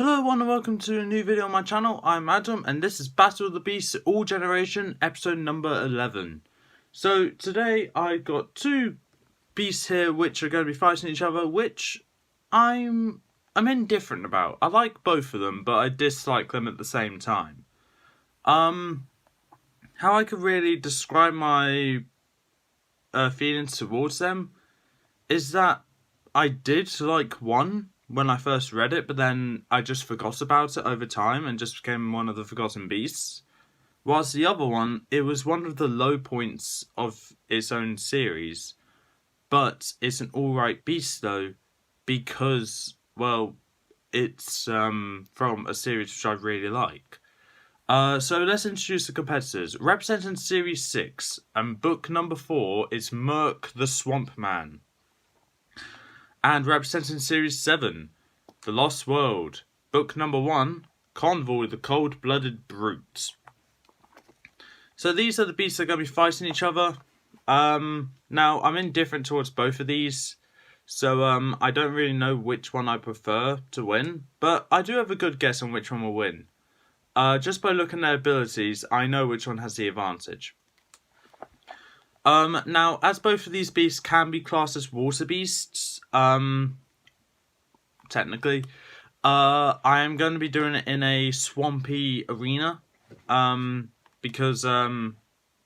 Hello everyone and welcome to a new video on my channel. I'm Adam and this is Battle of the Beasts All Generation episode number 11. So today I got two beasts here which are going to be fighting each other, which I'm indifferent about. I like both of them but I dislike them at the same time. How I could really describe my feelings towards them is that I did like one when I first read it, but then I just forgot about it over time and just became one of the forgotten beasts. Whilst the other one, it was one of the low points of its own series. But it's an alright beast though, because, well, it's from a series which I really like. So let's introduce the competitors. Representing Series 6 and book number 4 is Murk the Swamp Man. And representing Series 7, The Lost World, book number 1, Convol the Cold-Blooded Brute. So these are the beasts that are going to be fighting each other. Now, I'm indifferent towards both of these, so I don't really know which one I prefer to win, but I do have a good guess on which one will win. Just by looking at their abilities, I know which one has the advantage. Now, as both of these beasts can be classed as water beasts, technically, I am going to be doing it in a swampy arena, because,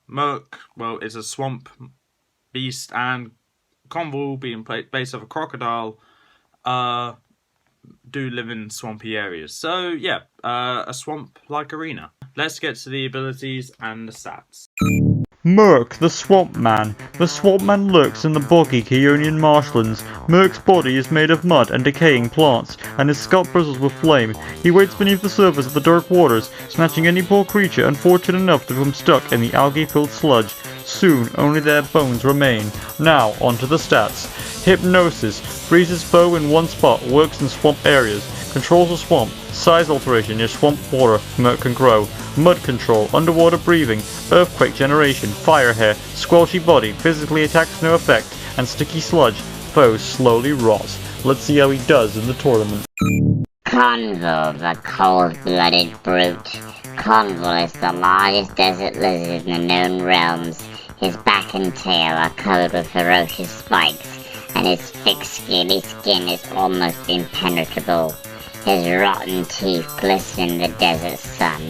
Murk, well, is a swamp beast, and Convol, being based off a crocodile, do live in swampy areas. So, yeah, a swamp-like arena. Let's get to the abilities and the stats. Murk, the Swamp Man. The Swamp Man lurks in the boggy Keonian marshlands. Murk's body is made of mud and decaying plants, and his scalp bristles with flame. He waits beneath the surface of the dark waters, snatching any poor creature unfortunate enough to become stuck in the algae-filled sludge. Soon, only their bones remain. Now, onto the stats. Hypnosis. Freezes foe in one spot, works in swamp areas. Controls the swamp. Size alteration near swamp water. Murk can grow. Mud control, underwater breathing, earthquake generation, fire hair, squelchy body, physically attacks no effect, and sticky sludge. Foes slowly rot. Let's see how he does in the tournament. Convol, the cold-blooded brute. Convol is the largest desert lizard in the known realms. His back and tail are covered with ferocious spikes, and his thick scaly skin is almost impenetrable. His rotten teeth glisten in the desert sun.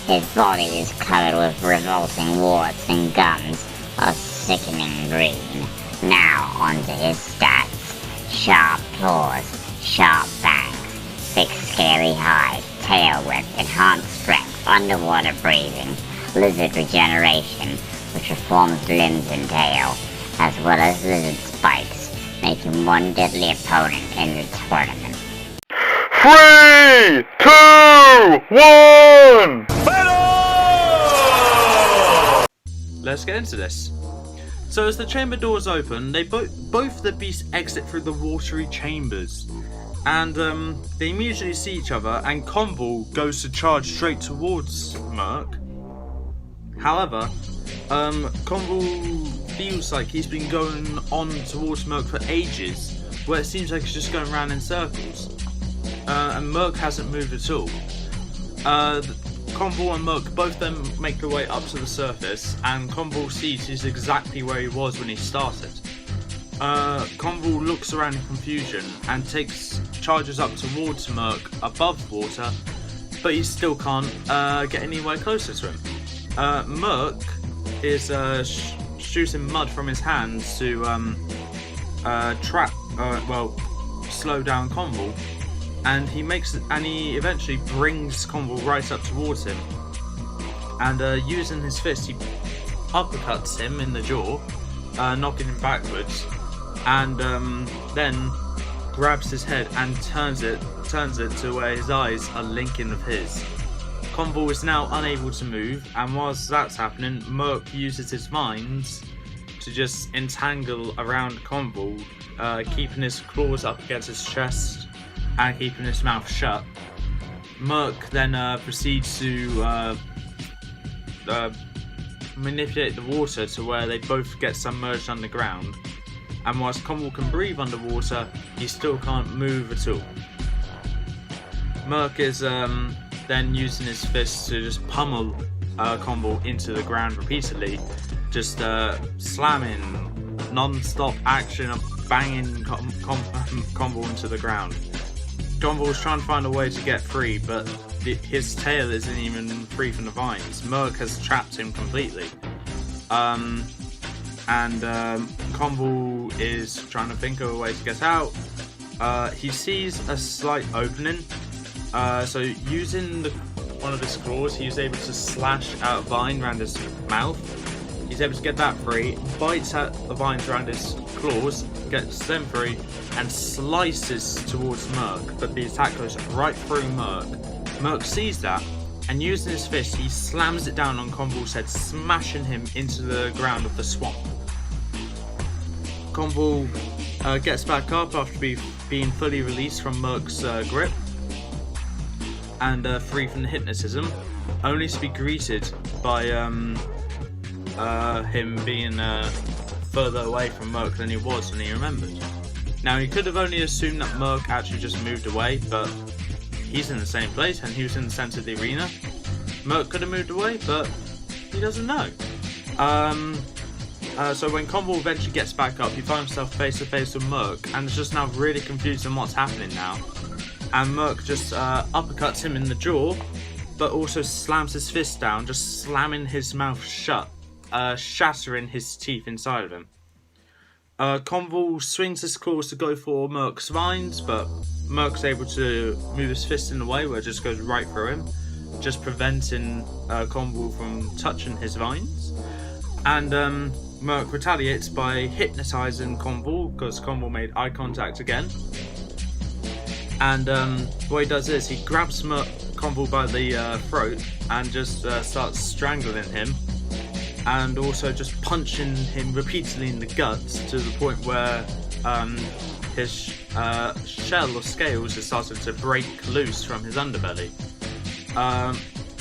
His body is covered with revolting warts and gums of sickening green. Now onto his stats. Sharp claws, sharp fangs, thick scaly hide, tail width, enhanced strength, underwater breathing, lizard regeneration, which reforms limbs and tail, as well as lizard spikes, making one deadly opponent in the tournament. 3, 2, 1! Let's get into this. So as the chamber doors open, they both the beasts exit through the watery chambers. And they immediately see each other, and Convol goes to charge straight towards Murk. However, Convol feels like he's been going on towards Murk for ages, where it seems like he's just going around in circles. And Murk hasn't moved at all. Convol and Murk both then make their way up to the surface, and Convol sees he's exactly where he was when he started. Convol looks around in confusion and charges up towards Murk above water, but he still can't get anywhere closer to him. Murk is shooting mud from his hands to slow down Convol. And he eventually brings Convol right up towards him, and using his fist, he uppercuts him in the jaw, knocking him backwards, and then grabs his head and turns it to where his eyes are linking with his. Convol is now unable to move, and whilst that's happening, Murk uses his mind to just entangle around Convol, keeping his claws up against his chest and keeping his mouth shut. Murk then proceeds to manipulate the water to where they both get submerged underground, and whilst Convol can breathe underwater, he still can't move at all. Murk is then using his fists to just pummel Convol into the ground repeatedly, just slamming non-stop action of banging Convol into the ground. Convol's trying to find a way to get free, but his tail isn't even free from the vines. Murk has trapped him completely. Convol is trying to think of a way to get out. He sees a slight opening, so using one of his claws, he was able to slash out a vine around his mouth. He's able to get that free, bites at the vines around his claws, gets them free, and slices towards Murk, but the attack goes right through Murk. Murk sees that, and using his fist, he slams it down on Convol's head, smashing him into the ground of the swamp. Convol gets back up after being fully released from Murk's grip and free from the hypnotism, only to be greeted by him being further away from Murk than he was when he remembered. Now, he could have only assumed that Murk actually just moved away, but he's in the same place and he was in the centre of the arena. Murk could have moved away, but he doesn't know. So when Convol eventually gets back up, he finds himself face to face with Murk, and is just now really confused on what's happening now. And Murk just uppercuts him in the jaw, but also slams his fist down, just slamming his mouth shut, shattering his teeth inside of him. Convol swings his claws to go for Murk's vines, but Murk's able to move his fist in the way where it just goes right through him, just preventing Convol from touching his vines. And Murk retaliates by hypnotising Convol, because Convol made eye contact again. And what he does is he grabs Convol by the throat and just starts strangling him, and also just punching him repeatedly in the guts to the point where his shell or scales has started to break loose from his underbelly.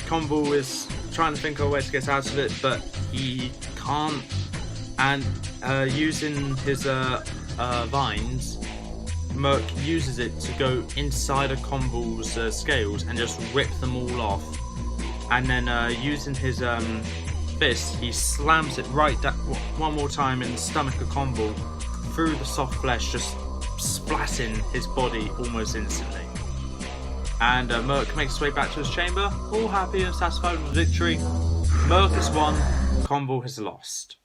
Convol is trying to think of a way to get out of it, but he can't, and using his vines, Murk uses it to go inside of Convol's scales and just rip them all off, and then using his fist, he slams it right one more time in the stomach of Convol through the soft flesh, just splatting his body almost instantly. And Murk makes his way back to his chamber, all happy and satisfied with the victory. Murk has won, Convol has lost.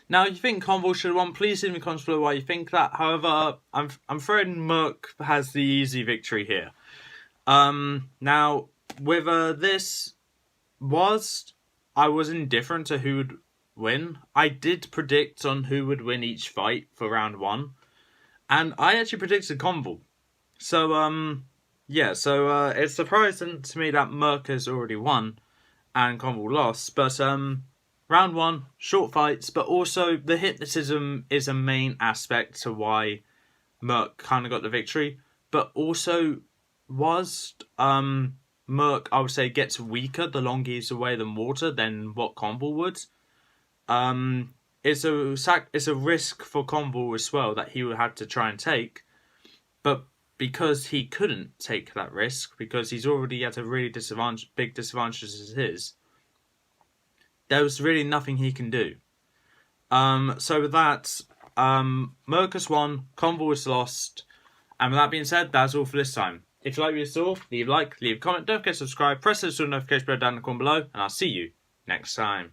Now, you think Convol should have won, please leave in the comments below why you think that. However, I'm afraid Murk has the easy victory here. Now, with this, I was indifferent to who would win. I did predict on who would win each fight for round 1, and I actually predicted Convol. So, it's surprising to me that Murk has already won and Convol lost, but round 1, short fights, but also the hypnotism is a main aspect to why Murk kind of got the victory, but also was Murk, I would say, gets weaker the longer he's away than water than what Convol would. It's a risk for Convol as well that he would have to try and take, but because he couldn't take that risk, because he's already at a really big disadvantage as his, there was really nothing he can do. So with that, Murk has won, Convol has lost, and with that being said, that's all for this time. If you like what you saw, leave a like, leave a comment, don't forget to subscribe, press the notification bell down in the corner below, and I'll see you next time.